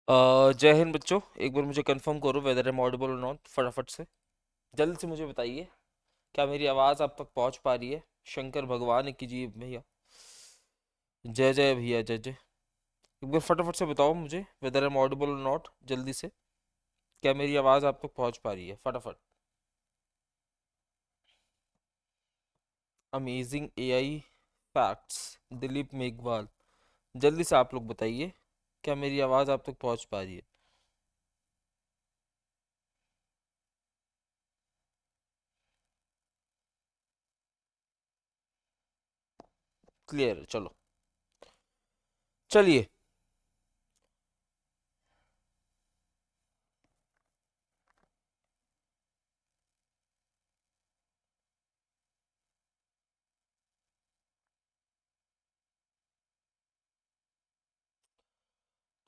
जय हिंद बच्चों। एक बार मुझे कंफर्म करो वेदर आई एम ऑडिबल और नॉट, फटाफट से जल्द से मुझे बताइए। क्या मेरी आवाज़ आप तक पहुंच पा रही है? शंकर भगवान की जी भैया, जय जय भैया, जय जय। एक बार फटाफट से बताओ मुझे वेदर आई एम ऑडिबल और नॉट, जल्दी से। क्या मेरी आवाज़ आप तक पहुंच पा रही है? फटाफट। Amazing AI facts, Dilip Meghwal. जल्दी से आप लोग बताइए, क्या मेरी आवाज़ आप तक पहुंच पा रही है? क्लियर है, चलो चलिए।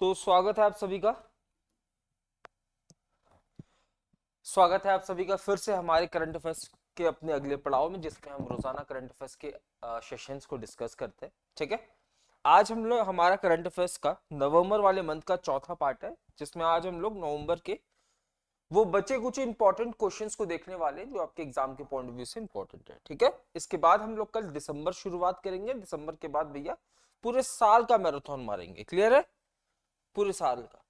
तो स्वागत है आप सभी का, स्वागत है आप सभी का फिर से हमारे करंट अफेयर्स के अपने अगले पड़ाव में, जिसमें हम रोजाना करंट अफेयर्स के सेशंस को डिस्कस करते हैं। ठीक है, आज हम लोग हमारा करंट अफेयर्स का नवंबर वाले मंथ का चौथा पार्ट है, जिसमें आज हम लोग नवंबर के वो बचे कुछ इंपॉर्टेंट क्वेश्चंस को देखने वाले हैं जो आपके एग्जाम के पॉइंट ऑफ व्यू से इंपॉर्टेंट है। ठीक है, इसके बाद हम लोग कल दिसंबर शुरुआत करेंगे। दिसंबर के बाद भैया पूरे साल का मैराथन मारेंगे। क्लियर है? पूरे साल का।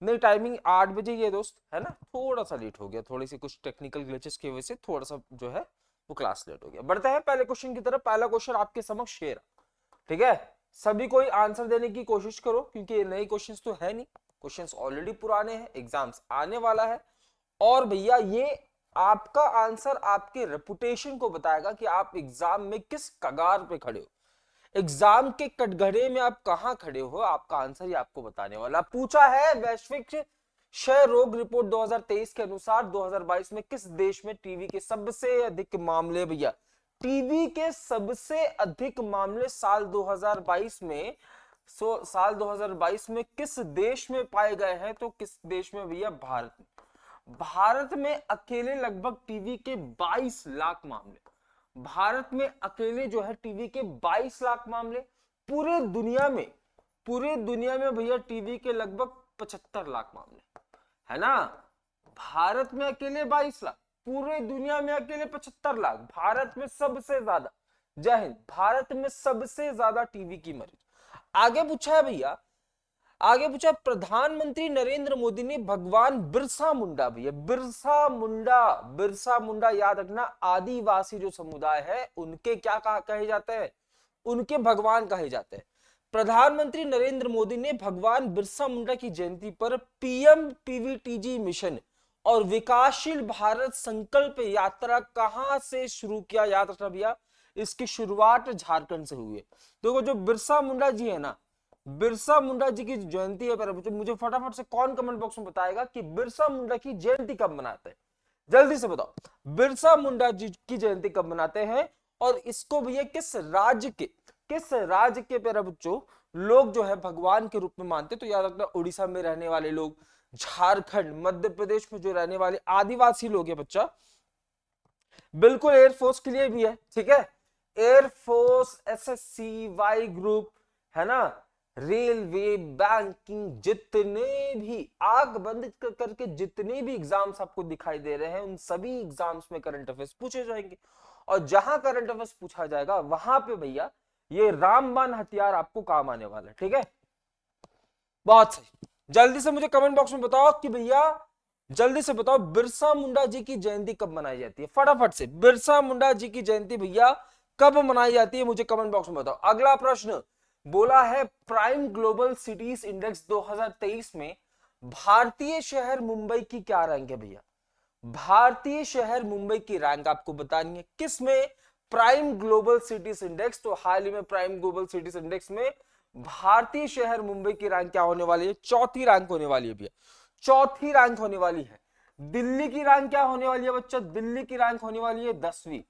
नहीं, टाइमिंग 8 बजे ही है दोस्त, है ना? थोड़ा सा लेट हो गया, थोड़ी सी कुछ टेक्निकल ग्लिचेस की वजह से थोड़ा सा जो है वो क्लास लेट हो गया। बढ़ते हैं पहले क्वेश्चन की तरफ। पहला क्वेश्चन आपके समक्ष शेयर। ठीक है, सभी कोई आंसर देने की कोशिश करो, क्योंकि ये नए क्वेश्चंस तो है नहीं, क्वेश्चंस ऑलरेडी पुराने हैं, एग्जाम्स आने वाला है। और भैया ये आपका आंसर आपके रेपुटेशन को बताएगा कि आप एग्जाम में किस कगार पे खड़े हो, एग्जाम के कटघरे में आप कहां खड़े हो। आपका आंसर ही आपको बताने वाला। पूछा है वैश्विक क्षय रोग रिपोर्ट 2023 के अनुसार 2022 में किस देश में टीबी के सबसे अधिक मामले, भैया टीबी के सबसे अधिक मामले साल 2022 में, साल 2022 में किस देश में पाए गए हैं? तो किस देश में भैया? भारत में। भारत में अकेले लगभग टीबी के 22 लाख मामले, भारत में अकेले जो है टीबी के 22 लाख मामले। पूरे दुनिया में, पूरे दुनिया में भैया टीबी के लगभग 75 लाख मामले, है ना? भारत में अकेले 22 लाख, पूरे दुनिया में अकेले 75 लाख, भारत में सबसे ज्यादा। जय हिंद। भारत में सबसे ज्यादा टीबी की मरीज। आगे पूछा है भैया, आगे पूछा प्रधानमंत्री नरेंद्र मोदी ने भगवान बिरसा मुंडा, भैया बिरसा मुंडा, बिरसा मुंडा याद रखना, आदिवासी जो समुदाय है उनके क्या कहे जाते हैं? उनके भगवान कहे जाते हैं। प्रधानमंत्री नरेंद्र मोदी ने भगवान बिरसा मुंडा की जयंती पर पीएम पीवीटीजी मिशन और विकासशील भारत संकल्प यात्रा कहां से शुरू किया? याद रखना भैया, इसकी शुरुआत झारखंड से हुई है। देखो जो बिरसा मुंडा जी है ना, बिरसा मुंडा जी की जयंती है, पर मुझे फटाफट से कौन कमेंट बॉक्स में बताएगा कि बिरसा मुंडा की जयंती कब मनाते हैं? जल्दी से बताओ, बिरसा मुंडा जी की जयंती कब मनाते हैं? और इसको भैया किस राज्य के, किस राज्य के प्यारे बच्चों लोग जो है भगवान के रूप में मानते? तो याद रखना, उड़ीसा में रहने वाले लोग, झारखंड, मध्य प्रदेश में जो रहने वाले आदिवासी लोग हैं बच्चा, बिल्कुल एयरफोर्स के लिए भी है। ठीक है, एयरफोर्स, एसएससी, वाई ग्रुप, है ना, रेलवे, बैंकिंग, जितने भी आंख बंद करके जितने भी एग्जाम्स आपको दिखाई दे रहे हैं, उन सभी एग्जाम्स में करंट अफेयर्स पूछे जाएंगे। और जहां करंट अफेयर्स पूछा जाएगा वहां पे भैया ये रामबाण हथियार आपको काम आने वाला है। ठीक है, बहुत सही। जल्दी से मुझे कमेंट बॉक्स में बताओ कि भैया, जल्दी से बताओ बिरसा मुंडा जी की जयंती कब मनाई जाती है? फटाफट से, बिरसा मुंडा जी की जयंती भैया कब मनाई जाती है? मुझे कमेंट बॉक्स में बताओ। अगला प्रश्न बोला है प्राइम ग्लोबल सिटीज इंडेक्स 2023 में भारतीय शहर मुंबई की क्या रैंक है? भैया भारतीय शहर मुंबई की रैंक आपको बतानी है। किस में? Prime global cities index. तो हाल ही में प्राइम ग्लोबल सिटीज इंडेक्स में भारतीय शहर मुंबई की रैंक क्या होने वाली है? चौथी रैंक होने वाली है भैया, चौथी रैंक होने वाली है। दिल्ली की रैंक क्या होने वाली है बच्चा? दिल्ली की रैंक होने वाली है 10वीं।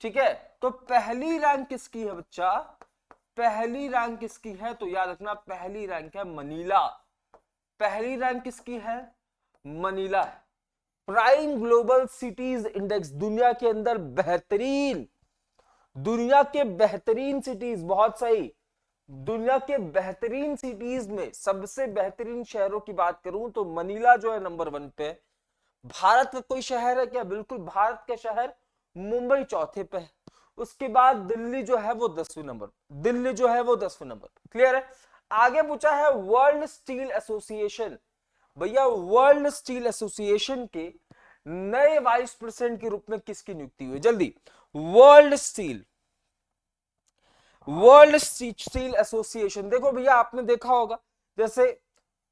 ठीक है, तो पहली रैंक किसकी है बच्चा? पहली रैंक किसकी है? तो याद रखना, पहली रैंक है मनीला। पहली रैंक किसकी है? मनीला है। प्राइम ग्लोबल सिटीज इंडेक्स, दुनिया के अंदर बेहतरीन, दुनिया के बेहतरीन सिटीज, बहुत सही, दुनिया के बेहतरीन सिटीज में सबसे बेहतरीन शहरों की बात करूं तो मनीला जो है नंबर 1 पे है। भारत का कोई शहर है क्या? बिल्कुल, भारत का शहर मुंबई चौथे पे है। उसके बाद दिल्ली जो है वो 10वें नंबर, दिल्ली जो है वो 10वें नंबर। क्लियर है? आगे पूछा है वर्ल्ड स्टील एसोसिएशन, भैया वर्ल्ड स्टील एसोसिएशन के नए वाइस प्रेसिडेंट के रूप में किसकी नियुक्ति हुई? जल्दी, वर्ल्ड स्टील एसोसिएशन। देखो भैया, आपने देखा होगा जैसे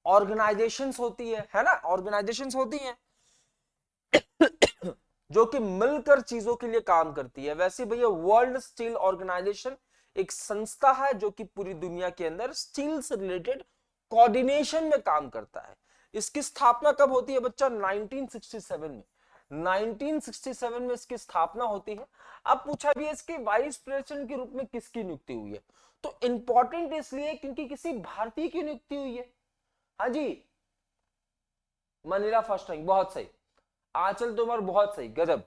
ऑर्गेनाइजेशंस होती है ना, ऑर्गेनाइजेशंस होती हैं जो कि मिलकर चीजों के लिए काम करती है, वैसे भैया वर्ल्ड स्टील ऑर्गेनाइजेशन एक संस्था है जो कि पूरी दुनिया के अंदर स्टील से रिलेटेड कोऑर्डिनेशन में काम करता है। इसकी स्थापना कब होती है बच्चा? 1967 में। 1967 में इसकी स्थापना होती है। अब पूछा भी है इसके वाइस प्रेसिडेंट के रूप में किसकी नियुक्ति हुई है, तो इंपॉर्टेंट इसलिए क्योंकि किसी भारतीय की नियुक्ति हुई है। हाँ जी, मनीला फर्स्ट रैंक, बहुत सही। आंचल तोमर, बहुत सही, गजब।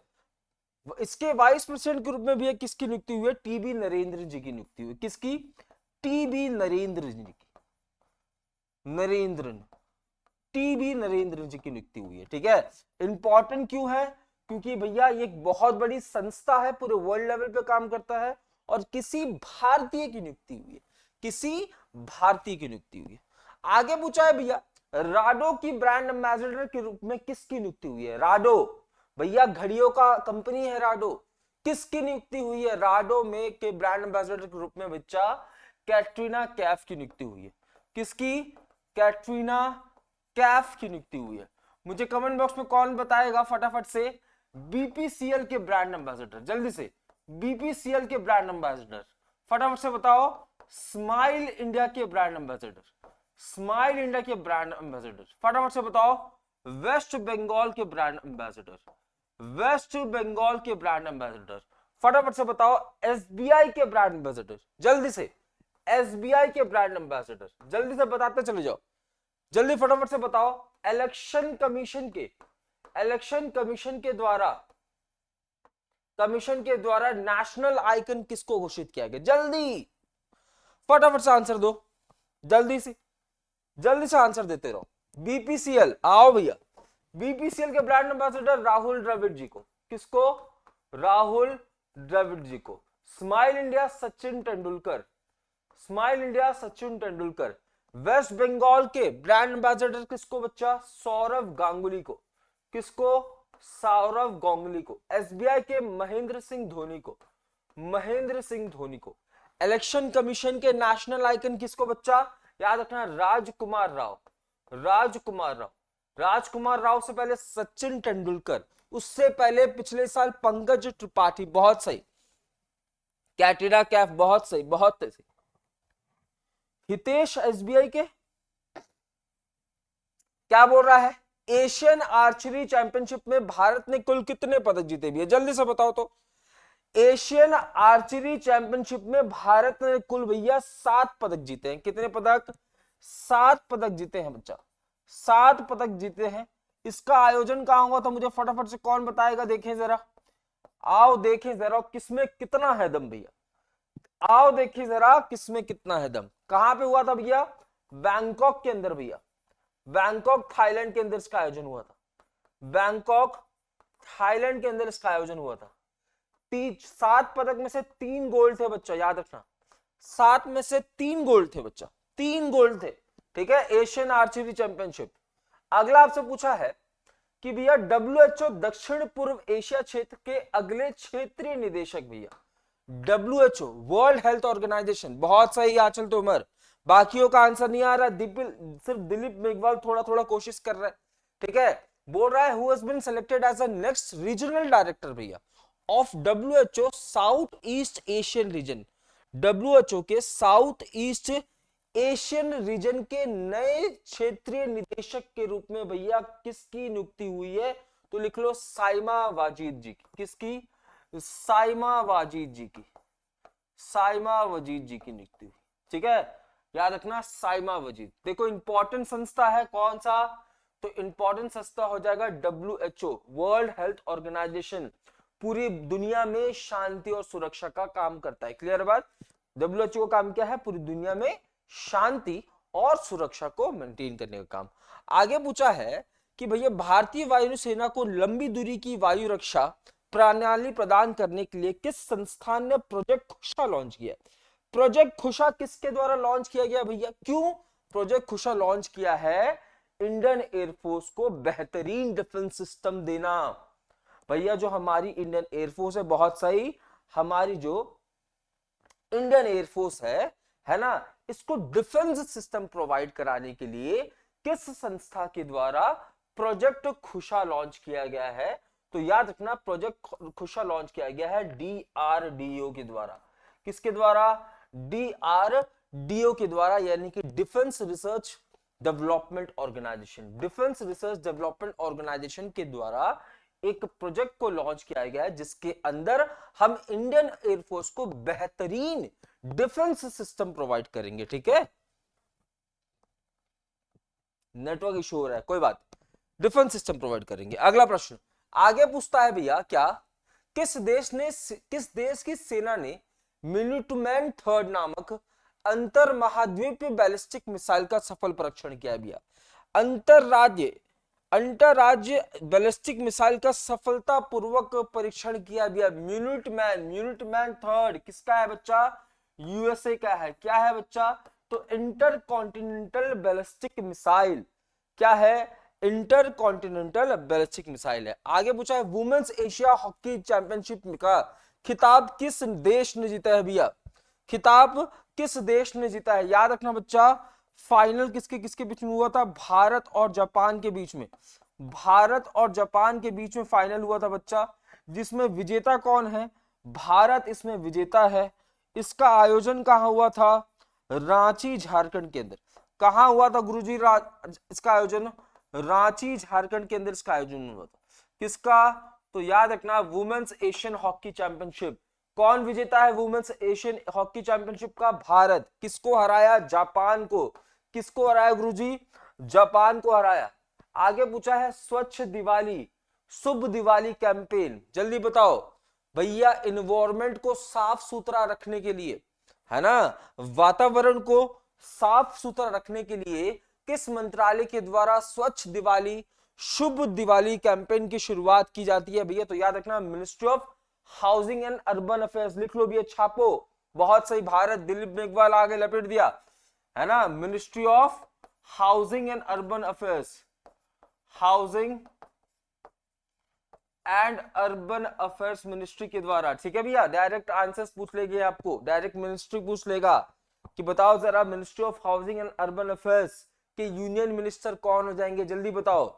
इसके वाइस प्रेसिडेंट के रूप में भी किसकी नियुक्ति हुई है? टीबी नरेंद्र जी की नियुक्ति हुई। किसकी? टीबी नरेंद्र जी की, टीबी नरेंद्र जी की नियुक्ति हुई है। ठीक है, इंपॉर्टेंट क्यों है? क्योंकि भैया ये एक बहुत बड़ी संस्था है, पूरे वर्ल्ड लेवल पे काम करता है और किसी भारतीय की नियुक्ति हुई है, किसी भारतीय की नियुक्ति हुई है। आगे पूछा है भैया राडो की ब्रांड एम्बेसडर के रूप में किसकी नियुक्ति हुई है? राडो, भैया घड़ियों का कंपनी है राडो, किसकी नियुक्ति हुई है? राडो में के ब्रांड एम्बेसडर के रूप में बच्चा कैटरीना कैफ की नियुक्ति हुई है। किसकी? कैटरीना कैफ की नियुक्ति हुई है। मुझे कमेंट बॉक्स में कौन बताएगा फटाफट से? बीपीसीएल के ब्रांड एम्बेसडर, जल्दी से, बीपीसीएल के ब्रांड एम्बेसडर फटाफट से बताओ। स्माइल इंडिया के ब्रांड एम्बेसडर, स्माइल इंडिया के ब्रांड एम्बेसडर फटाफट से बताओ। वेस्ट बंगाल के ब्रांड एम्बेसडर, वेस्ट बंगाल के ब्रांड एम्बेसडर फटाफट से बताओ। एसबीआई के ब्रांड एम्बेसडर, जल्दी से, एसबीआई के ब्रांड एम्बेसडर जल्दी से बताते चले जाओ, जल्दी फटाफट से बताओ। इलेक्शन कमीशन के द्वारा नेशनल आइकन किसको घोषित किया गया? जल्दी फटाफट से आंसर दो, जल्दी से आंसर देते रहो। बीपीसीएल, आओ भैया, बीपीसीएल के ब्रांड एम्बेसडर राहुल द्रविड़ जी को। किसको? राहुल द्रविड़ जी को। Smile India Sachin Tendulkar, smile India Sachin Tendulkar. West Bengal के ब्रांड एम्बेसडर किसको बच्चा? सौरव गांगुली को। किसको? सौरव गांगुली को। एसबीआई के महेंद्र सिंह धोनी को, महेंद्र सिंह धोनी को। इलेक्शन कमीशन के नेशनल आइकन किसको बच्चा? याद रखना, राजकुमार राव, राजकुमार राव। राजकुमार राव से पहले सचिन तेंदुलकर, उससे पहले पिछले साल पंकज त्रिपाठी, बहुत सही। कैटरीना कैफ, बहुत सही, बहुत सही। हितेश एसबीआई के क्या बोल रहा है? एशियन आर्चरी चैंपियनशिप में भारत ने कुल कितने पदक जीते भी है? जल्दी से बताओ तो। एशियन आर्चरी चैंपियनशिप में भारत ने कुल भैया 7 पदक जीते हैं। कितने पदक? 7 पदक जीते हैं बच्चा, 7 पदक जीते हैं। इसका आयोजन कहां होगा तो मुझे फटाफट से कौन बताएगा? देखें जरा, आओ देखें जरा किसमें कितना है दम भैया, आओ देखिए जरा किसमें कितना है दम। कहां पे हुआ था भैया? बैंकॉक के अंदर भैया, बैंकॉक थाईलैंड के अंदर इसका आयोजन हुआ था। बैंकॉक थाईलैंड के अंदर इसका आयोजन हुआ था। 7 पदक में से 3 गोल्ड थे बच्चा, याद रखना, 7 में से 3 गोल्ड थे बच्चा, 3 गोल्ड थे। ठीक है, एशियन आर्चरी चैंपियनशिप। अगला आपसे पूछा है कि भैया डब्ल्यूएचओ दक्षिण पूर्व एशिया क्षेत्र के अगले क्षेत्रीय निदेशक भैया। WHO वर्ल्ड हेल्थ ऑर्गेनाइजेशन, बहुत सही आंचल तोमर। बाकियों का आंसर नहीं आ रहा, सिर्फ दिलीप मेघवाल थोड़ा थोड़ा कोशिश कर रहा है। ठीक है, बोल रहा है who has been selected as a next regional director भैया of WHO south east Asian region. WHO के साउथ ईस्ट एशियन रीजन के नए क्षेत्रीय निदेशक के रूप में भैया किसकी नियुक्ति हुई है? तो लिख लो साइमा वाजिद जी की। किसकी? साइमा वाजिद जी की, साइमा वाजिद जी की नियुक्ति हुई। ठीक है, याद रखना साइमा वाजिद। देखो इंपॉर्टेंट संस्था है, कौन सा? तो इंपॉर्टेंट संस्था हो जाएगा WHO वर्ल्ड हेल्थ ऑर्गेनाइजेशन, पूरी दुनिया में शांति और सुरक्षा का काम करता है। क्लियर बात? WHO का काम क्या है? पूरी दुनिया में शांति और सुरक्षा को मेंटेन करने का काम। आगे पूछा है कि भैया भारतीय वायुसेना को लंबी दूरी की वायु रक्षा प्रणाली प्रदान करने के लिए किस संस्थान ने प्रोजेक्ट खुशा लॉन्च किया? प्रोजेक्ट खुशा किसके द्वारा लॉन्च किया गया भैया? क्यों प्रोजेक्ट खुशा लॉन्च किया है? इंडियन एयरफोर्स को बेहतरीन डिफेंस सिस्टम देना। भैया जो हमारी इंडियन एयरफोर्स है, बहुत सही, हमारी जो इंडियन एयरफोर्स है ना, इसको डिफेंस सिस्टम प्रोवाइड कराने के लिए किस संस्था के द्वारा प्रोजेक्ट खुशा लॉन्च किया गया है? तो याद रखना प्रोजेक्ट खुशा लॉन्च किया गया है DRDO के द्वारा। किसके द्वारा? DRDO के द्वारा, यानी कि defence research development organisation. Defence research development organisation के द्वारा एक प्रोजेक्ट को लॉन्च किया गया है जिसके अंदर हम इंडियन एयरफोर्स को बेहतरीन डिफेंस सिस्टम प्रोवाइड करेंगे। ठीक है, नेटवर्क इशू हो रहा है, कोई बात, डिफेंस सिस्टम प्रोवाइड करेंगे। अगला प्रश्न आगे पूछता है भैया, क्या किस देश की सेना ने मिनुटमैन थर्ड नामक अंतर महाद्वीपीय बैलिस्टिक मिसाइल का सफल परीक्षण किया भैया? अंतरराज्य बैलिस्टिक मिसाइल का सफलतापूर्वक परीक्षण किया भैया। मिनुटमैन थर्ड किसका है बच्चा? USA का है। क्या है बच्चा? तो इंटरकॉन्टिनेंटल बैलिस्टिक मिसाइल। क्या है? इंटरकॉन्टिनेंटल बैलिस्टिक मिसाइल है। आगे पूछा है वुमेन्स एशिया हॉकी चैंपियनशिप का खिताब किस देश ने जीता है भैया? खिताब किस देश ने जीता है? याद रखना बच्चा, फाइनल किसके किसके बीच में हुआ था? भारत और जापान के बीच में। भारत और जापान के बीच में फाइनल हुआ था बच्चा, जिसमें विजेता कौन है? भारत इसमें विजेता है। इसका आयोजन कहाँ हुआ था? रांची झारखंड के अंदर। कहाँ हुआ था गुरुजी इसका आयोजन? रांची झारखंड के अंदर इसका आयोजन हुआ था। किसका? तो याद रखना वुमेन्स एशियन हॉकी चैंपियनशिप। कौन विजेता है वुमेन्स एशियन हॉकी चैंपियनशिप का? भारत। किसको हराया? जापान को। किसको हराया गुरुजी? जापान को हराया। आगे पूछा है स्वच्छ दिवाली शुभ दिवाली कैंपेन, जल्दी बताओ भैया। इन्वायरमेंट को साफ सुथरा रखने के लिए, है ना, वातावरण को साफ सुथरा रखने के लिए किस मंत्रालय के द्वारा स्वच्छ दिवाली शुभ दिवाली कैंपेन की शुरुआत की जाती है भैया? तो याद रखना ministry of housing and urban affairs. लिख लो भैया, छापो, बहुत सही, भारत। दिलीप मेघवाल आगे लपेट दिया, है ना, ministry of housing and urban affairs. Housing and urban affairs ministry के द्वारा। ठीक है भैया, डायरेक्ट आंसर्स पूछ लेंगे आपको, डायरेक्ट मिनिस्ट्री पूछ लेगा कि बताओ जरा ministry of housing and urban affairs के यूनियन मिनिस्टर कौन हो जाएंगे, जल्दी बताओ।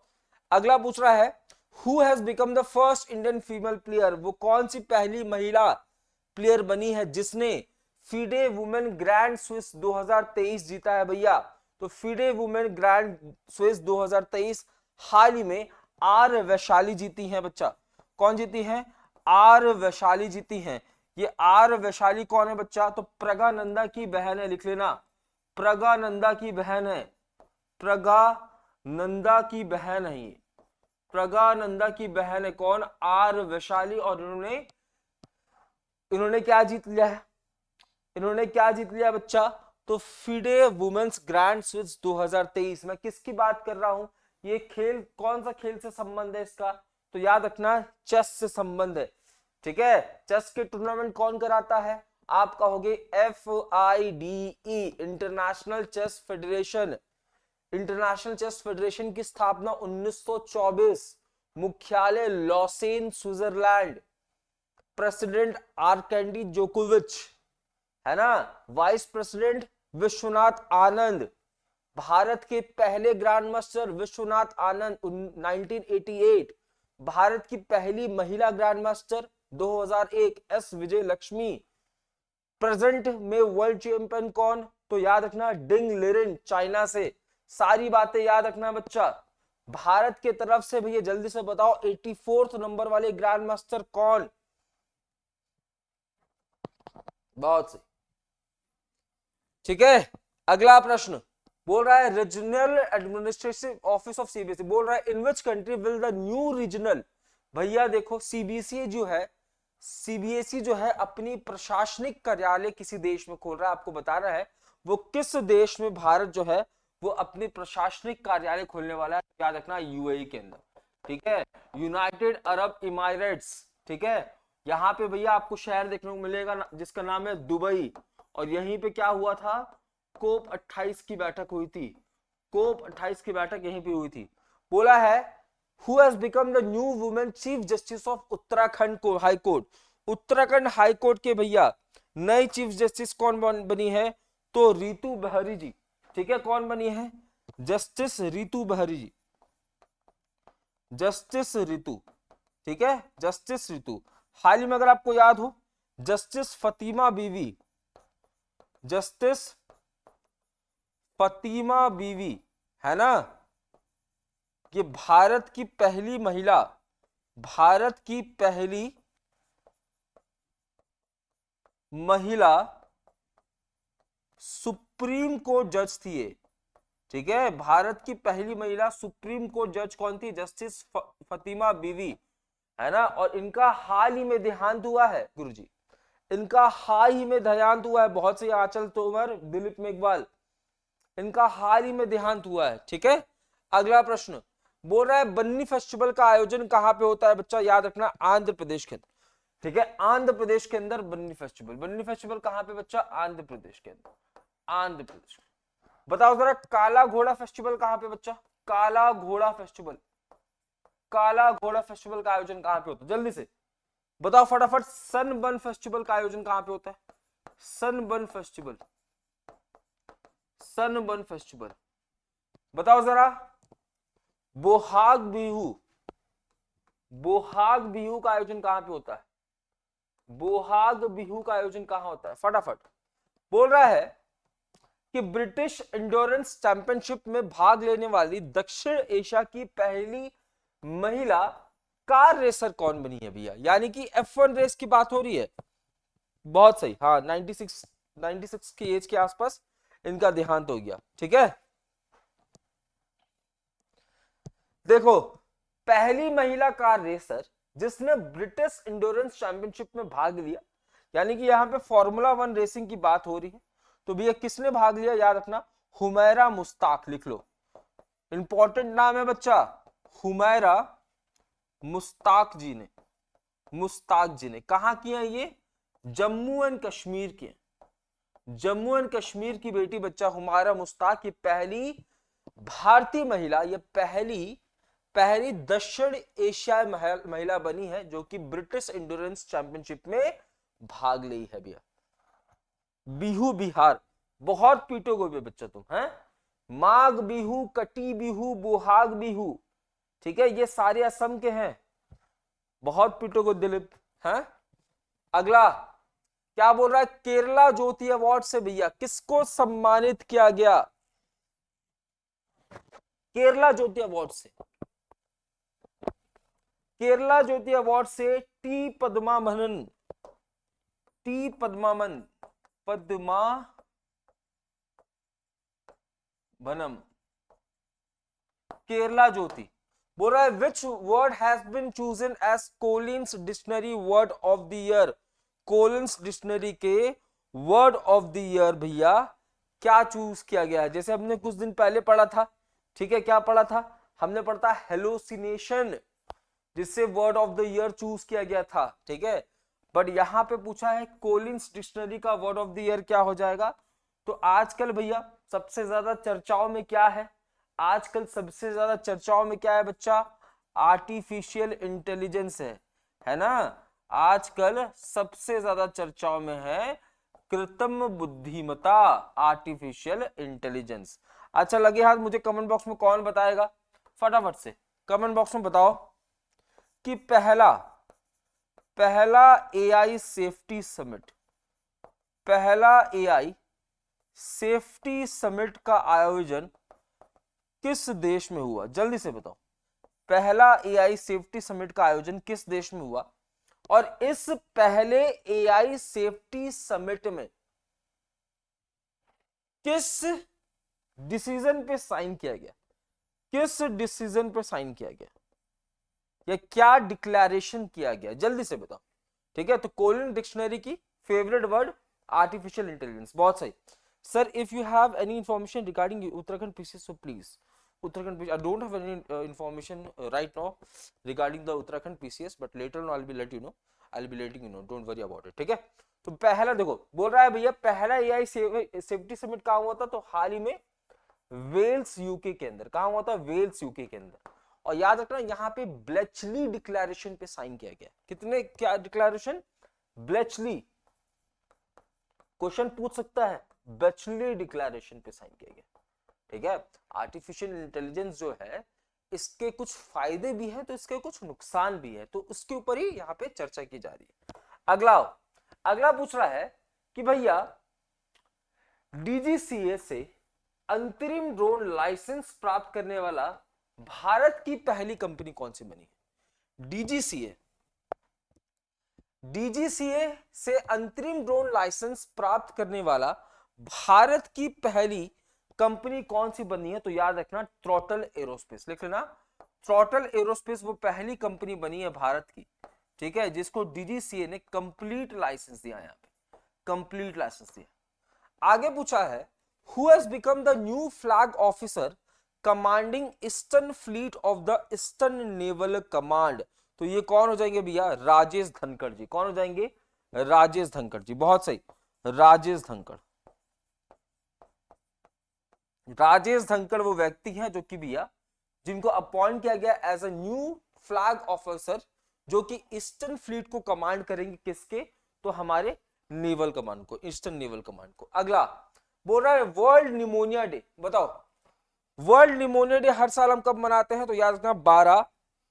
अगला पूछ रहा है who has become the first Indian female player, वो कौन सी पहली महिला प्लेयर बनी है जिसने फीडे वुमेन ग्रैंड स्विस 2023 जीता है भैया? तो फीडे वुमेन ग्रैंड स्विस 2023 हाल ही में आर वैशाली जीती हैं बच्चा। कौन जीती हैं? आर वैशाली जीती हैं। ये आर वैशाली कौन है बच्चा? तो प्रगानंदा की बहन है, लिख लेना, प्रगानंदा की बहन है। प्रगानंदा की बहन है ये, प्रगानंदा की बहन है कौन? आर वैशाली। और इन्होंने क्या जीत लिया है? इन्होंने क्या जीत लिया बच्चा? तो फीडे वुमेन्स ग्रैंड स्विस 2023। मैं किसकी बात कर रहा हूं? ये खेल कौन सा खेल से संबंध है इसका? तो याद रखना चेस से संबंध है। ठीक है, चेस के टूर्नामेंट कौन कराता है? आप कहोगे FIDE, international chess federation. International chess federation की स्थापना 1924, मुख्यालय लॉसेन स्विट्जरलैंड, प्रेसिडेंट आर्केडी जोकोविच, है ना, वाइस प्रेसिडेंट विश्वनाथ आनंद। भारत के पहले ग्रैंड मास्टर विश्वनाथ आनंद 1988। भारत की पहली महिला ग्रैंड मास्टर 2001 S विजय लक्ष्मी। प्रेजेंट में वर्ल्ड चैंपियन कौन? तो याद रखना डिंग लिरिन, चाइना से। सारी बातें याद रखना बच्चा। भारत के तरफ से भैया जल्दी से बताओ 84th नंबर वाले ग्रैंड मास्टर कौन? बहुत सही, ठीक है। अगला प्रश्न बोल रहा है regional administrative office of CBSE, बोल रहा है in which country will the new regional. भैया देखो CBSE जो है सीबीएसई जो है अपनी प्रशासनिक कार्यालय किसी देश में खोल रहा है, आपको बता रहा है वो किस देश में भारत जो है वो अपनी प्रशासनिक कार्यालय खोलने वाला है। याद रखना यूएई के अंदर, ठीक है, यूनाइटेड अरब इमारेट्स, ठीक है। यहाँ पे भैया आपको शहर देखने को मिलेगा जिसका नाम है दुबई, और यहीं पे क्या हुआ था, कोप 28 की बैठक हुई थी, कोप 28 की बैठक यहीं पे हुई थी। बोला है who has become the new women chief justice of Uttarakhand को high court. Uttarakhand high court के भैया नई चीफ जस्टिस कौन बनी है, तो रीतू बहरी जी, ठीक है। कौन बनी है, जस्टिस रीतू बहरी जी, जस्टिस रीतू, ठीक है, जस्टिस रीतू। हाल ही में अगर आपको याद हो जस्टिस फतीमा बीवी, जस्टिस फतीमा बीवी, है ना, ये भारत की पहली महिला, भारत की पहली महिला सुप्रीम कोर्ट जज थी ये, ठीक है। भारत की पहली महिला सुप्रीम कोर्ट जज कौन थी, जस्टिस फतीमा बीवी, है ना। और इनका हाल ही में देहांत हुआ है गुरुजी, इनका हाल ही में देहांत हुआ है। बहुत से आंचल तोमर, दिलीप मेघवाल, इनका हाल ही में देहांत हुआ है, ठीक है। अगला प्रश्न बोल रहा है बन्नी फेस्टिवल का आयोजन कहां पे होता है बच्चा, याद रखना आंध्र प्रदेश के अंदर, ठीक है। आंध्र प्रदेश के अंदर बन्नी फेस्टिवल, बन्नी फेस्टिवल कहां पे बच्चा, आंध्र प्रदेश के अंदर, आंध्र प्रदेश। बताओ जरा काला घोड़ा फेस्टिवल कहां पे बच्चा, काला घोड़ा फेस्टिवल, काला घोड़ा फेस्टिवल का आयोजन कहां पे होता है, जल्दी से बताओ फटाफट। सनबर्न फेस्टिवल का आयोजन कहां पे होता है, सनबर्न फेस्टिवल, सनबर्न फेस्टिवल। बताओ जरा बोहाग बिहू, बोहाग बिहू का आयोजन कहां पे होता है, बोहाग बिहू का आयोजन कहां होता है, फटाफट। बोल रहा है कि ब्रिटिश इंड्योरेंस चैंपियनशिप में भाग लेने वाली दक्षिण एशिया की पहली महिला कार रेसर कौन बनी है भैया, यानी कि F1 रेस की बात हो रही है। बहुत सही, हाँ 96 की एज के आसपास इनका देहांत हो गया, ठीक है। देखो पहली महिला कार रेसर जिसने ब्रिटिश इंड्योरेंस चैंपियनशिप में भाग लिया, यानी कि यहां पे फॉर्मूला 1 रेसिंग की बात हो रही है, तो भैया किसने भाग लिया, याद रखना हुमैरा मुश्ताक, लिख लो, इंपॉर्टेंट नाम है बच्चा, हुमैरा मुश्ताक जी ने, मुश्ताक जी ने। कहां किए हैं ये, जम्मू एंड कश्मीर के, जम्मू एंड कश्मीर की बेटी बच्चा हुमैरा मुश्ताक, ये पहली भारतीय महिला, ये पहली दक्षिण एशियाई महिला बनी है जो कि ब्रिटिश इंड्योरेंस चैंपियनशिप में भाग ली है भैया। बिहू बिहार, बहुत पीटोगे बच्चा तुम, हैं, माघ बिहू, कटी बिहू, बोहाग बिहू, ठीक है, ये सारे असम के हैं, बहुत पीटोगे दिलीप, हैं। अगला क्या बोल रहा है, केरला ज्योति अवार्ड से भैया किसको सम्मानित किया गया, केरला ज्योति अवार्ड से, केरला ज्योति अवार्ड से टी पद्मामनन, टी पद्मामन, पद्मावनम, केरला ज्योति। बोल रहा है which word has been chosen as Collins dictionary word of the year, Collins dictionary के वर्ड ऑफ द ईयर भैया क्या चूज किया गया है। जैसे हमने कुछ दिन पहले पढ़ा था, ठीक है, क्या पढ़ा था, हमने पढ़ा था हेलोसिनेशन, जिससे word of the year choose किया गया था, ठीक है। बट यहां पे पूछा है कोलिन्स डिक्शनरी का वर्ड ऑफ द ईयर क्या हो जाएगा। तो आजकल भैया सबसे ज्यादा चर्चाओं में क्या है, आजकल सबसे ज्यादा चर्चाओं में क्या है बच्चा, आर्टिफिशियल इंटेलिजेंस है ना। आजकल सबसे ज्यादा चर्चाओं में है कृत्रिम बुद्धिमत्ता, आर्टिफिशियल इंटेलिजेंस। अच्छा लगे हाथ, मुझे कमेंट बॉक्स में कौन बताएगा, फटाफट से कमेंट बॉक्स में बताओ कि पहला एआई सेफ्टी समिट, पहला एआई सेफ्टी समिट का आयोजन किस देश में हुआ, जल्दी से बताओ। पहला एआई सेफ्टी समिट का आयोजन किस देश में हुआ, और इस पहले एआई सेफ्टी समिट में किस डिसीजन पे साइन किया गया, किस डिसीजन पे साइन किया गया, या क्या डिक्लेरेशन किया गया, जल्दी से बताओ। ठीक है, तो कोलिन डिक्शनरी की फेवरेट वर्ड आर्टिफिशियल इंटेलिजेंस। बहुत सही sir. If you have any information regarding Uttarakhand PCS so please Uttarakhand PCS. I don't have any information right now regarding the Uttarakhand PCS, but later on I'll be letting you know. Don't worry about it. ठीक है, तो पहला देखो बोल रहा है भैया, पहला एआई सेफ्टी समिट कहाँ हुआ था? तो हाल ही में वेल्स यूके के अंदर। कहाँ हुआ था? वेल्स यूके के अंदर। और याद रखना यहाँ पे ब्लेचली डिक्लेरेशन पे साइन किया गया। कितने, क्या डिक्लेरेशन? ब्लेचली, क्वेश्चन पूछ सकता है, ब्लेचली डिक्लेरेशन पे साइन किया गया। ठीक है, आर्टिफिशियल इंटेलिजेंस जो है इसके कुछ फायदे भी हैं तो इसके कुछ नुकसान भी है, तो उसके ऊपर ही यहाँ पे चर्चा की जा रही है। अगला पूछ रहा है कि भैया डीजीसीए से अंतरिम ड्रोन लाइसेंस प्राप्त करने वाला भारत की पहली कंपनी कौन सी बनी है? डीजीसीए से अंतरिम ड्रोन लाइसेंस प्राप्त करने वाला भारत की पहली कंपनी कौन सी बनी है? तो याद रखना थ्रॉटल एरोस्पेस। लिख लेना, थ्रॉटल एरोस्पेस वो पहली कंपनी बनी है भारत की, ठीक है, जिसको डीजीसीए ने कंप्लीट लाइसेंस दिया। यहाँ पे कंप्लीट लाइसेंस दिया। आगे पूछा है who has become the new flag officer commanding eastern fleet of the eastern naval command? तो ये कौन हो जाएंगे भैया? राजेश धनखड़ जी। कौन हो जाएंगे? राजेश धनखड़ जी। बहुत सही, राजेश धनखड़। राजेश धनखड़ वो व्यक्ति हैं जो कि भैया जिनको अपॉइंट किया गया as a new flag officer, जो कि ईस्टर्न फ्लीट को कमांड करेंगे। किसके? तो हमारे नेवल कमांड को, ईस्टर्न नेवल कमांड को। अगला बोल रहा है वर्ल्ड निमोनिया डे। बताओ वर्ल्ड निमोनिया डे हर साल हम कब मनाते हैं? तो याद रखना 12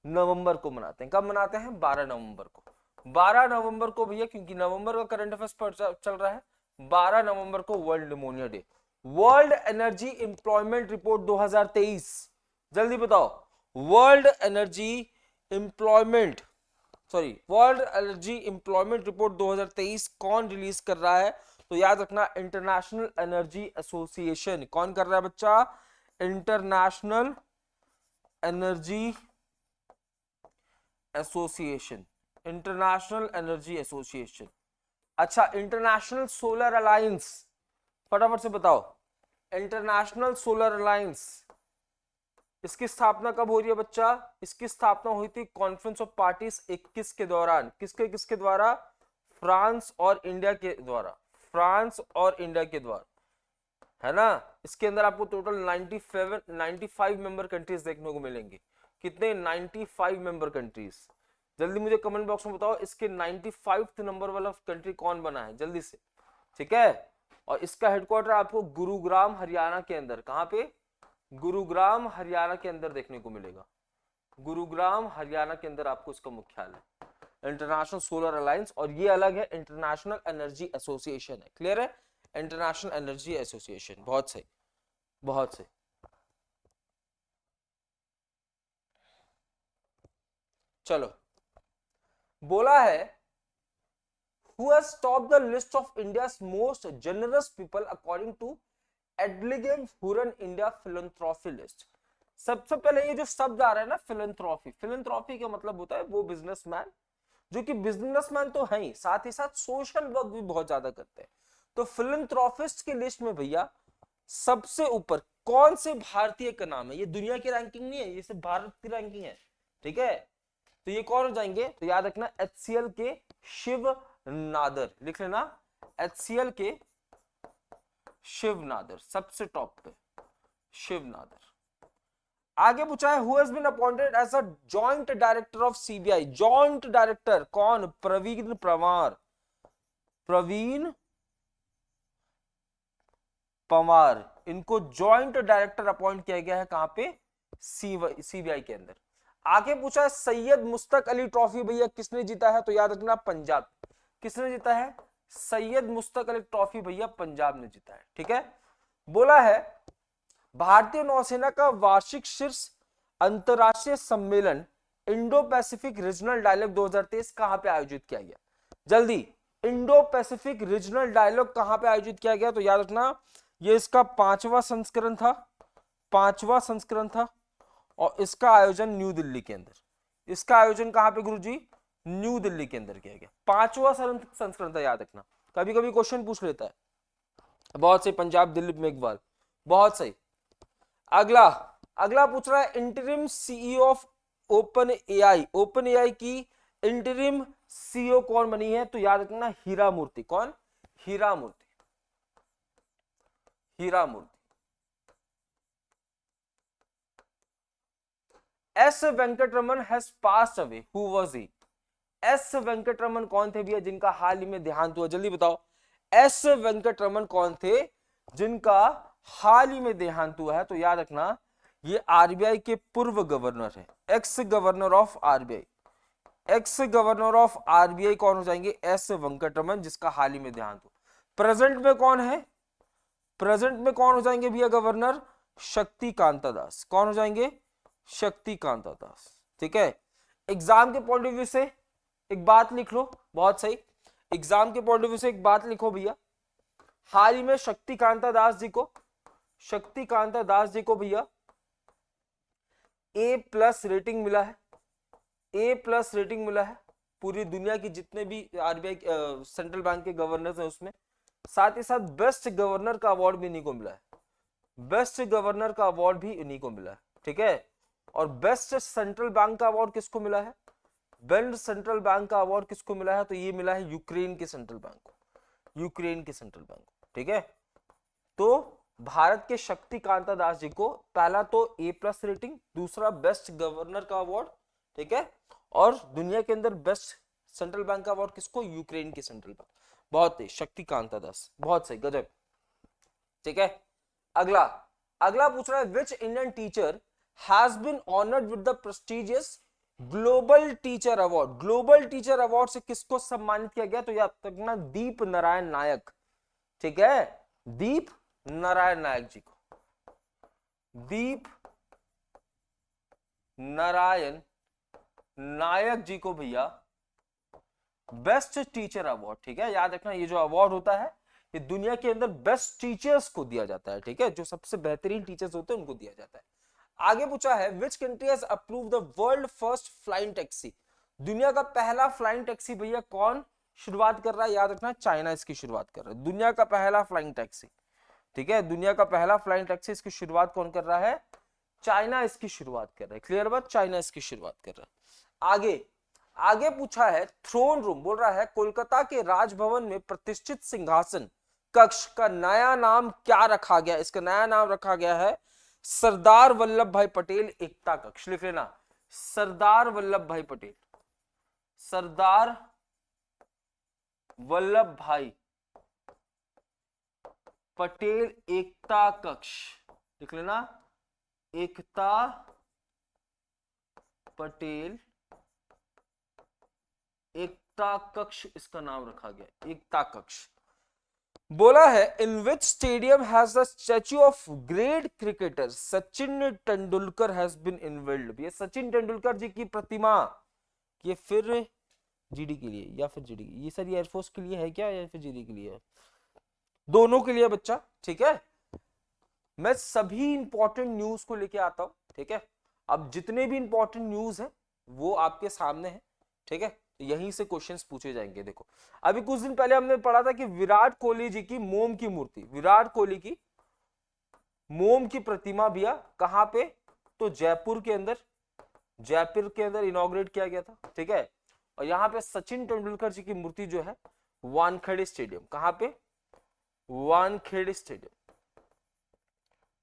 नवंबर को मनाते हैं। कब मनाते हैं? 12 नवंबर को। 12 नवंबर को भैया, क्योंकि नवंबर का करंट अफेयर्स चल रहा है, 12 नवंबर को world pneumonia day. World energy employment report 2023, जल्दी बताओ। वर्ल्ड एनर्जी एम्प्लॉयमेंट रिपोर्ट 2023 कौन रिलीज कर रहा है? तो याद रखना इंटरनेशनल एनर्जी एसोसिएशन। कौन कर रहा है बच्चा? International energy association. International energy association. अच्छा, इंटरनेशनल सोलर अलायंस, फटाफट से बताओ। इंटरनेशनल सोलर अलायंस, इसकी स्थापना कब हो रही है बच्चा? इसकी स्थापना हुई थी कॉन्फ्रेंस ऑफ पार्टीज 21 के दौरान। किसके द्वारा? फ्रांस और इंडिया के द्वारा। फ्रांस और इंडिया के द्वारा, है ना। इसके अंदर आपको टोटल 95 मेंबर कंट्रीज देखने को मिलेंगे। कितने? 95 मेंबर कंट्रीज। जल्दी मुझे कमेंट बॉक्स में बताओ इसके 95 नंबर वाला कंट्री कौन बना है, जल्दी से। ठीक है, और इसका हेडक्वार्टर आपको गुरुग्राम हरियाणा के अंदर, कहां पे? गुरुग्राम हरियाणा के अंदर देखने को मिलेगा। गुरुग्राम हरियाणा के अंदर आपको इसका मुख्यालय। इंटरनेशनल सोलर अलायंस, और ये अलग है, इंटरनेशनल एनर्जी एसोसिएशन है। क्लियर है? International energy association. बहुत सही, बहुत सही। चलो, बोला है who has topped the list of India's most generous people according to Edelgame Huron India philanthropy list। सबसे पहले ये जो शब्द आ रहा है ना फिलंथ्रॉफी, फिलंथ्रॉफी का मतलब होता है वो बिजनेसमैन जो कि बिजनेसमैन तो है ही, साथ ही साथ सोशल वर्क भी बहुत ज्यादा करते हैं। तो फिलंथ्रॉफिस्ट की लिस्ट में भैया सबसे ऊपर कौन से भारतीय का नाम है? ये दुनिया की रैंकिंग नहीं है, ये सिर्फ भारत की रैंकिंग है। ठीक है, तो ये कौन हो जाएंगे? तो याद रखना HCL के शिव नादर। लिख लेना HCL के शिव नादर, सबसे टॉप पे शिव नादर। आगे पूछा है who has been appointed as a joint director of CBI. Joint director कौन? प्रवीण पंवार। प्रवीण पंवार, इनको जॉइंट डायरेक्टर अपॉइंट किया गया है। कहां पे? सीबीआई के अंदर। आगे पूछा है सैयद मुश्ताक अली ट्रॉफी भैया किसने जीता है? तो याद रखना पंजाब। किसने जीता है? सैयद मुश्ताक अली ट्रॉफी भैया पंजाब ने जीता है। ठीक है, बोला है भारतीय नौसेना का वार्षिक शीर्ष अंतरराष्ट्रीय सम्मेलन इंडो पैसिफिक रीजनल डायलॉग 2023 कहां पे आयोजित किया गया? जल्दी, इंडो पैसिफिक रीजनल डायलॉग कहां पे आयोजित किया गया? तो याद रखना ये इसका 5वां संस्करण था, 5वां संस्करण था, और इसका आयोजन न्यू दिल्ली के अंदर। इसका आयोजन कहां पे गुरुजी? न्यू दिल्ली के अंदर किया गया। 5वां संस्करण था, याद रखना, कभी कभी क्वेश्चन पूछ लेता है। बहुत सही, पंजाब दिल्ली मेघवाल, बहुत सही। अगला अगला पूछ रहा है interim CEO of open AI. Open AI की इंटरिम सीईओ कौन बनी है? तो याद रखना हीरा मूर्ति। कौन? हीरा मूर्ति। हीरा मूर्ति। S Venkataraman has passed away, who was he? S Venkataraman कौन थे भैया जिनका हाल ही में देहांत हुआ? जल्दी बताओ, एस वेंकटरमन कौन थे जिनका हाल ही में देहांत हुआ है? तो याद रखना ये आरबीआई के पूर्व गवर्नर है, x governor of RBI. X governor of RBI कौन हो जाएंगे? एस वेंकटरमन, जिसका हाल ही में देहांत हुआ। प्रेजेंट में कौन है? प्रेजेंट में कौन हो जाएंगे भैया गवर्नर? शक्ति कांता दास। कौन हो जाएंगे? शक्ति कांता दास। ठीक है। एग्जाम के पॉइंट ऑफ व्यू से एक बात लिख लो, बहुत सही। एग्जाम के पॉइंट ऑफ व्यू से एक बात लिखो भैया, हाल ही में शक्ति कांता दास जी को भैया A+ रेटिंग मिला है। A+ रेटिंग मिला है पूरी दुनिया की जितने भी आरबीआई सेंट्रल बैंक के गवर्नर्स हैं उसमें। साथ ही साथ बेस्ट गवर्नर का अवार्ड भी इन्हीं को मिला है। बेस्ट गवर्नर का अवार्ड भी इन्हीं को मिला है। ठीक है। और बेस्ट सेंट्रल बैंक का अवार्ड किसको मिला है? बेस्ट सेंट्रल बैंक का अवार्ड किसको मिला है? तो ये मिला है यूक्रेन के सेंट्रल बैंक को। यूक्रेन के सेंट्रल बैंक को। ठीक है। तो भारत के शक्ति कांता दास जी को पहला तो A+ रेटिंग, दूसरा बेस्ट गवर्नर का अवार्ड। ठीक है। और दुनिया के अंदर बेस्ट सेंट्रल बैंक का अवार्ड किसको? यूक्रेन के सेंट्रल बैंक। बहुत ही शक्ति कांता दास, बहुत सही, गजब। ठीक है। अगला अगला पूछ रहा है which Indian teacher has been honoured with the prestigious global teacher award. Global teacher award से किसको सम्मानित किया गया? तो याद रखना दीप नारायण नायक। ठीक है। दीप नारायण नायक जी को, दीप नारायण नायक जी को भैया बेस्ट टीचर अवार्ड। ठीक है। याद रखना ये जो अवार्ड होता है ये दुनिया के अंदर बेस्ट टीचर्स को दिया जाता है। ठीक है। जो सबसे बेहतरीन टीचर्स होते हैं उनको दिया जाता है। आगे पूछा है which country has approved the world first flying taxi. दुनिया का पहला फ्लाइंग टैक्सी भैया कौन शुरुआत कर रहा है? याद रखना चाइना इसकी शुरुआत कर रहा है। दुनिया का पहला फ्लाइंग टैक्सी। ठीक है। दुनिया का पहला फ्लाइंग टैक्सी, इसकी शुरुआत कौन कर रहा है? चाइना इसकी शुरुआत कर रहा है। क्लियर बात? चाइना इसकी शुरुआत कर रहा है। आगे आगे पूछा है थ्रोन रूम, बोल रहा है कोलकाता के राजभवन में प्रतिष्ठित सिंहासन कक्ष का नया नाम क्या रखा गया? इसका नया नाम रखा गया है सरदार वल्लभ भाई पटेल एकता कक्ष। लिख लेना, सरदार वल्लभ भाई पटेल, सरदार वल्लभ भाई पटेल एकता कक्ष। लिख लेना, एकता पटेल एकता कक्ष इसका नाम रखा गया, एकता कक्ष। बोला है in which stadium has the statue of great cricketer Sachin Tendulkar has been unveiled. ये सचिन तेंदुलकर जी की प्रतिमा, ये फिर जीडी के लिए या फिर जीडी, ये सर एयरफोर्स के लिए है क्या या फिर जीडी के लिए है? दोनों के लिए बच्चा। ठीक है। मैं सभी इंपॉर्टेंट न्यूज को लेके आता हूं। ठीक है। अब जितने भी इंपॉर्टेंट न्यूज है वो आपके सामने है। ठीक है। यहीं से क्वेश्चंस पूछे जाएंगे। देखो अभी कुछ दिन पहले हमने पढ़ा था कि विराट कोहली जी की मोम की मूर्ति, विराट कोहली की मोम की प्रतिमा भैया कहां पे? तो जयपुर के अंदर इनॉग्रेट किया गया था। ठीक है। और यहां पे सचिन तेंदुलकर जी की मूर्ति जो है वानखेड़े स्टेडियम, कहां पे? Wankhede stadium,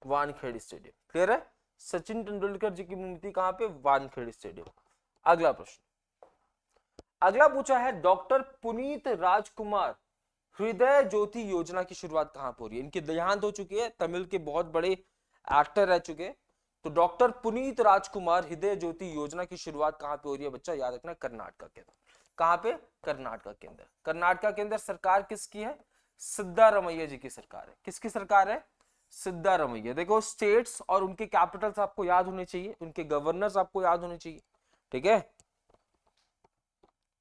Wankhede stadium. Clear है? सचिन तेंदुलकर जी की मूर्ति कहां पे? वानखेड़े स्टेडियम। अगला प्रश्न, अगला पूछा है डॉक्टर पुनीत राजकुमार हृदय ज्योति योजना की शुरुआत कहां पर हो रही है? इनकी देहांत हो चुकी है, तमिल के बहुत बड़े एक्टर रह चुके हैं। तो डॉक्टर पुनीत राजकुमार हृदय ज्योति योजना की शुरुआत कहां पे हो रही है बच्चा? याद रखना कर्नाटक के अंदर। कहां पे? कर्नाटक के अंदर। कर्नाटक के अंदर सरकार किसकी है? सिद्धारमैया जी की सरकार है। किसकी सरकार है? सिद्धारमैया। देखो स्टेट्स और उनके कैपिटल्स आपको याद होने चाहिए, उनके गवर्नर्स आपको याद होने चाहिए। ठीक है।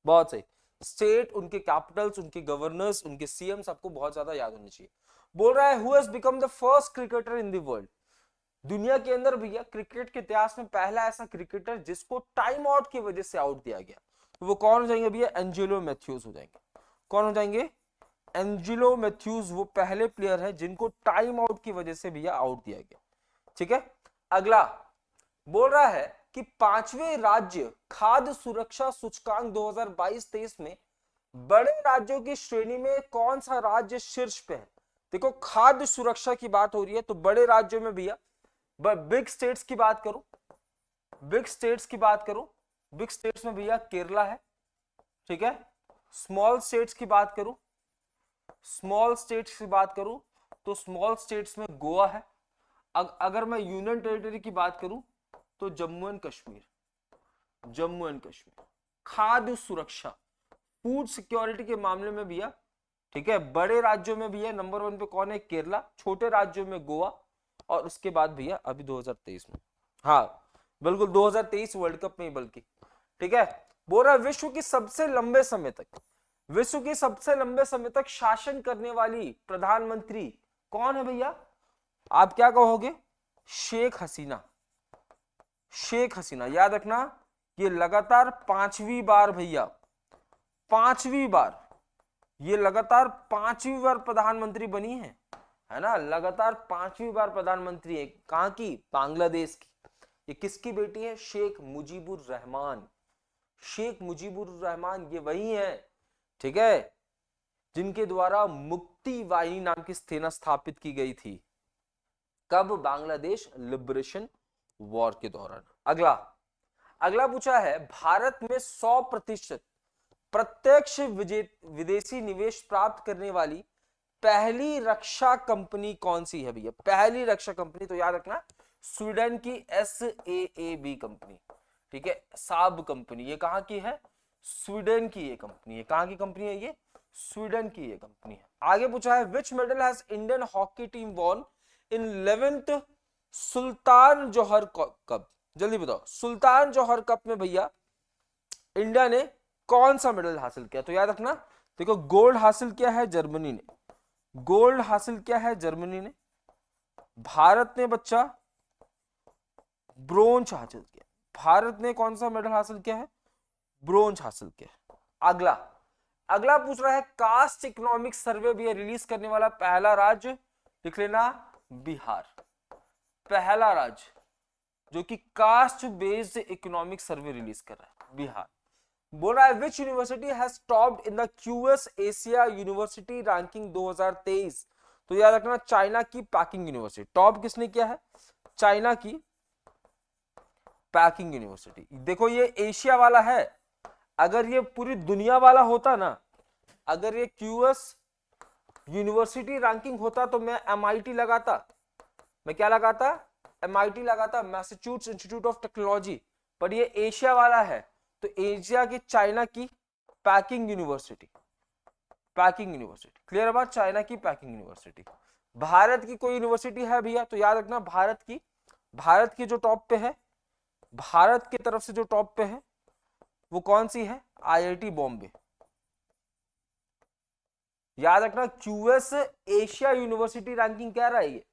बहुत सही। स्टेट, उनके कैपिटल्स, उनके गवर्नर्स, उनके सीएम्स आपको बहुत ज्यादा याद होने चाहिए। बोल रहा है who has become the first cricketer in the world. दुनिया के अंदर भैया क्रिकेट के इतिहास में पहला ऐसा क्रिकेटर जिसको टाइम आउट की वजह से आउट दिया गया। वो कौन हो जाएंगे भैया? एंजेलो मैथ्यूज हो जाएंगे। कौन हो जाएंगे? एंजेलो मैथ्यूज वो पहले प्लेयर है जिनको टाइम आउट की वजह से भैया आउट दिया गया। ठीक है, अगला बोल रहा है कि पांचवें राज्य खाद्य सुरक्षा सूचकांक 2022-23 में बड़े राज्यों की श्रेणी में कौन सा राज्य शीर्ष पे है? देखो खाद्य सुरक्षा की बात हो रही है तो बड़े राज्यों में भैया बिग स्टेट्स की बात करूं, बिग स्टेट्स की बात करूं, बिग स्टेट्स में भैया केरला है। ठीक है, स्मॉल स्टेट्स की बात करूं, स्मॉल स्टेट्स की बात करूं तो स्मॉल स्टेट्स में गोवा है। अगर मैं यूनियन टेरिटरी की बात करूं तो जम्मू एंड कश्मीर, जम्मू एंड कश्मीर। खाद्य सुरक्षा, फूड सिक्योरिटी के मामले में भैया, ठीक है, बड़े राज्यों में भैया नंबर 1 पे कौन है? केरला। छोटे राज्यों में गोवा, और उसके बाद भैया अभी 2023 में, हाँ बिल्कुल 2023 वर्ल्ड कप में ही बल्कि। ठीक है, बोल रहा विश्व की सबसे लंबे समय तक, विश्व की सबसे लंबे समय तक शासन करने वाली प्रधानमंत्री कौन है भैया? आप क्या कहोगे? शेख हसीना। शेख हसीना, याद रखना ये लगातार 5वीं बार भैया, 5वीं बार, ये लगातार 5वीं बार प्रधानमंत्री बनी है ना, लगातार 5वीं बार प्रधानमंत्री है। कहां की? बांग्लादेश की। ये किसकी बेटी है? शेख मुजीबुर रहमान। शेख मुजीबुर रहमान ये वही है, ठीक है, जिनके द्वारा मुक्ति वाहिनी नाम की सेना स्थापित की गई थी। कब? बांग्लादेश लिबरेशन वॉर के दौरान। अगला, अगला पूछा है भारत में 100% प्रत्यक्ष विदेशी निवेश प्राप्त करने वाली पहली रक्षा कंपनी कौन सी है भैया? पहली रक्षा कंपनी तो याद रखना स्वीडन की SAAB कंपनी। ठीक है, साब कंपनी, ये कहां की है? स्वीडन की ये कंपनी है। कहां की कंपनी है ये? स्वीडन की ये कंपनी है। आगे पूछा है which medal has Indian hockey team won in 11th Sultan Johor cup? जल्दी बताओ, सुल्तान जौहर कप में भैया इंडिया ने कौन सा मेडल हासिल किया? तो याद रखना, देखो गोल्ड हासिल किया है जर्मनी ने, गोल्ड हासिल किया है जर्मनी ने। भारत ने बच्चा ब्रोंज हासिल किया। भारत ने कौन सा मेडल हासिल किया है? ब्रोंज हासिल किया। अगला, अगला पूछ रहा है कास्ट इकोनॉमिक सर्वे भी रिलीज करने वाला पहला राज्य, लिख लेना बिहार। पहला राज्य जो कि caste based economic survey release कर रहा है, बिहार। बोल रहा है which university has topped in the QS Asia university ranking 2023? तो याद रखना चाइना की पैकिंग यूनिवर्सिटी। टॉप किसने किया है? चाइना की पैकिंग यूनिवर्सिटी। देखो ये एशिया वाला है, अगर ये पूरी दुनिया वाला होता ना, अगर ये क्यूएस यूनिवर्सिटी रैंकिंग होता तो मैं MIT लगाता। मैं क्या लगाता? MIT लगाता, मैसाचुसेट्स इंस्टीट्यूट ऑफ टेक्नोलॉजी। पर ये एशिया वाला है तो एशिया की चाइना की packing university, packing university. Clear बात? चाइना की पैकिंग यूनिवर्सिटी। भारत की कोई यूनिवर्सिटी है भैया? तो याद रखना भारत की, भारत की जो टॉप पे है, भारत की तरफ से जो टॉप पे है वो कौन सी है? IIT बॉम्बे। याद रखना क्यूएस एशिया यूनिवर्सिटी रैंकिंग कह रहा है ये।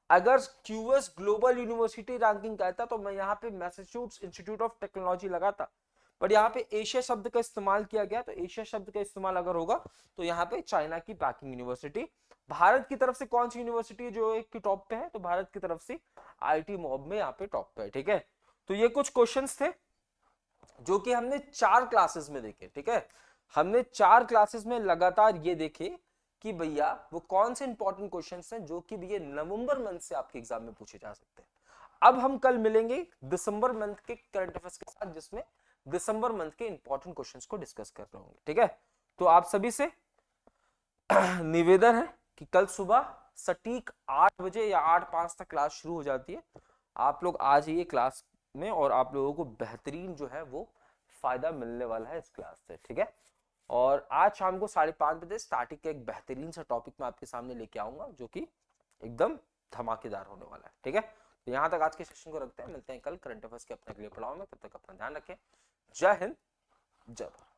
अगर क्यूएस ग्लोबल यूनिवर्सिटी रैंकिंग कहता तो मैं यहाँ पे मैसाचुसेट्स इंस्टीट्यूट ऑफ टेक्नोलॉजी लगाता, पर यहाँ पे एशिया शब्द का इस्तेमाल किया गया, तो एशिया शब्द का इस्तेमाल अगर होगा तो यहाँ पे चाइना की पैकिंग यूनिवर्सिटी। भारत की तरफ से कौन सी यूनिवर्सिटी जो एक की टॉप पे है? तो भारत की तरफ से IIT मॉब में यहाँ पे टॉप पे है। ठीक है, तो ये कुछ क्वेश्चंस थे जो कि हमने 4 क्लासेस में देखे। ठीक है, हमने 4 क्लासेस में लगातार ये देखे कि भैया वो कौन से इंपॉर्टेंट क्वेश्चंस हैं जो कि भैया नवंबर मंथ से आपके एग्जाम में पूछे जा सकते हैं। अब हम कल मिलेंगे दिसंबर मंथ के करंट अफेयर्स के साथ, जिसमें दिसंबर मंथ के इंपॉर्टेंट क्वेश्चंस को डिस्कस कर रहे होंगे। ठीक है, तो आप सभी से निवेदन है कि कल सुबह सटीक 8 बजे या 8:05 तक क्लास शुरू हो जाती है। आप लोग आ जाइए क्लास में और आप लोगों को बेहतरीन जो है वो फायदा मिलने वाला है इस क्लास से। ठीक है, और आज शाम को 5:30 बजे स्टार्टिंग का एक बेहतरीन सा टॉपिक मैं आपके सामने लेके आऊंगा जो कि एकदम धमाकेदार होने वाला है। ठीक है, तो यहाँ तक आज के सेशन को रखते हैं, मिलते हैं कल करंट अफेयर्स के अपने अगले पड़ाव में। तब तक अपना ध्यान रखें। जय हिंद, जय भारत।